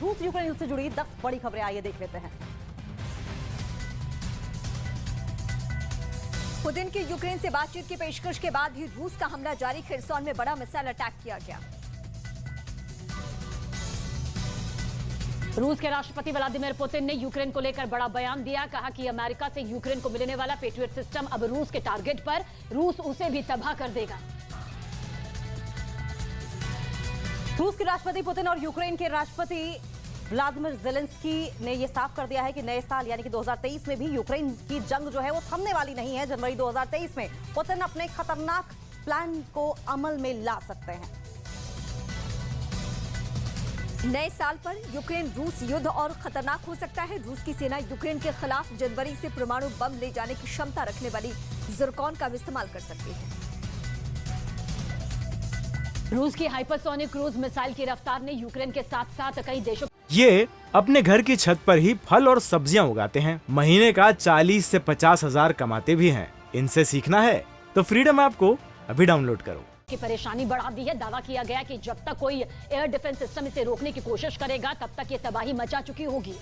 रूस यूक्रेन युद्ध से जुड़ी 10 बड़ी खबरें, आइए देख लेते हैं। पुतिन की यूक्रेन से बातचीत की पेशकश के बाद भी रूस का हमला जारी। खिरसौन में बड़ा मिसाइल अटैक किया गया। रूस के राष्ट्रपति व्लादिमीर पुतिन ने यूक्रेन को लेकर बड़ा बयान दिया। कहा कि अमेरिका से यूक्रेन को मिलने वाला पेट्रियट सिस्टम अब रूस के टारगेट पर, रूस उसे भी तबाह कर देगा। रूस के राष्ट्रपति पुतिन और यूक्रेन के राष्ट्रपति व्लादिमीर ज़ेलेंस्की ने यह साफ कर दिया है कि नए साल यानी कि 2023 में भी यूक्रेन की जंग जो है वो थमने वाली नहीं है। जनवरी 2023 में पुतिन अपने खतरनाक प्लान को अमल में ला सकते हैं। नए साल पर यूक्रेन रूस युद्ध और खतरनाक हो सकता है। रूस की सेना यूक्रेन के खिलाफ जनवरी से परमाणु बम ले जाने की क्षमता रखने वाली ज़िरकॉन का भी इस्तेमाल कर सकती है। रूस की हाइपरसोनिक क्रूज मिसाइल की रफ्तार ने यूक्रेन के साथ साथ कई देशों ये अपने घर की छत पर ही फल और सब्जियां उगाते हैं। महीने का 40 से 50 हजार कमाते भी हैं। इनसे सीखना है तो फ्रीडम ऐप को अभी डाउनलोड करो। की परेशानी बढ़ा दी है। दावा किया गया कि जब तक कोई एयर डिफेंस सिस्टम इसे रोकने की कोशिश करेगा तब तक ये तबाही मचा चुकी होगी।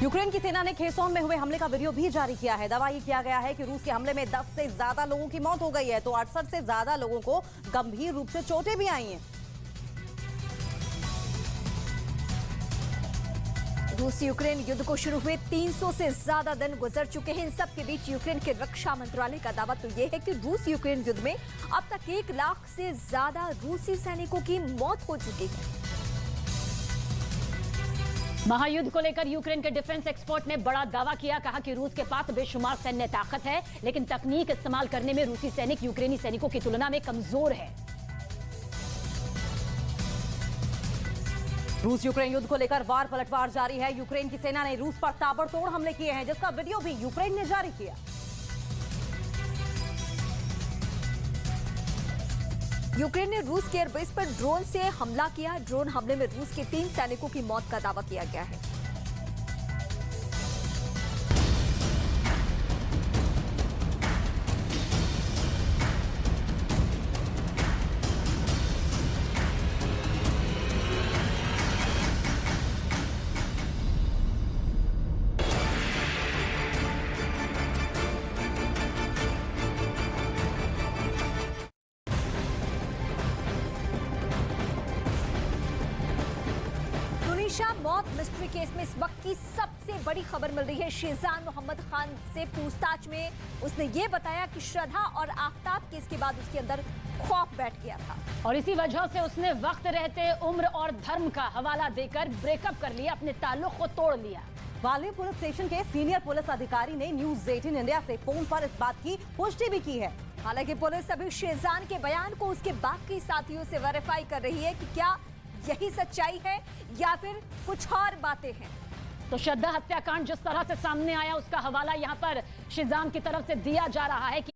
यूक्रेन की सेना ने खेरसौन में हुए हमले का वीडियो भी जारी किया है। दावा ये किया गया है कि रूस के हमले में 10 से ज्यादा लोगों की मौत हो गई है, तो 68 से ज्यादा लोगों को गंभीर रूप से चोटें भी आई हैं। रूस यूक्रेन युद्ध को शुरू हुए 300 से ज्यादा दिन गुजर चुके हैं। इन सब के बीच यूक्रेन के रक्षा मंत्रालय का दावा तो यह है कि रूस यूक्रेन युद्ध में अब तक 1 लाख से ज्यादा रूसी सैनिकों की मौत हो चुकी है। महायुद्ध को लेकर यूक्रेन के डिफेंस एक्सपर्ट ने बड़ा दावा किया। कहा कि रूस के पास बेशुमार सैन्य ताकत है, लेकिन तकनीक इस्तेमाल करने में रूसी सैनिक यूक्रेनी सैनिकों की तुलना में कमजोर है। रूस यूक्रेन युद्ध को लेकर वार पलटवार जारी है। यूक्रेन की सेना ने रूस पर ताबड़तोड़ हमले किए हैं, जिसका वीडियो भी यूक्रेन ने जारी किया। यूक्रेन ने रूस के एयरबेस पर ड्रोन से हमला किया। ड्रोन हमले में रूस के 3 सैनिकों की मौत का दावा किया गया है। मौत मिस्ट्री केस में इस वक्त की सबसे बड़ी खबर मिल रही है। शेजान मोहम्मद खान से पूछताछ में उसने ये बताया कि श्रद्धा और आफ्ताब केस के बाद उसके अंदर खौफ बैठ गया था और इसी वजह से उसने वक्त रहते उम्र और धर्म का हवाला देकर ब्रेकअप कर लिया, अपने ताल्लुक को तोड़ लिया। ग्वालियर पुलिस स्टेशन के सीनियर पुलिस अधिकारी ने न्यूज 18 इंडिया से फोन पर इस बात की पुष्टि भी की है। हालांकि पुलिस अभी शेजान के बयान को उसके बाकी साथियों से वेरीफाई कर रही है कि क्या यही सच्चाई है या फिर कुछ और बातें हैं। तो श्रद्धा हत्याकांड जिस तरह से सामने आया उसका हवाला यहाँ पर शेजान की तरफ से दिया जा रहा है कि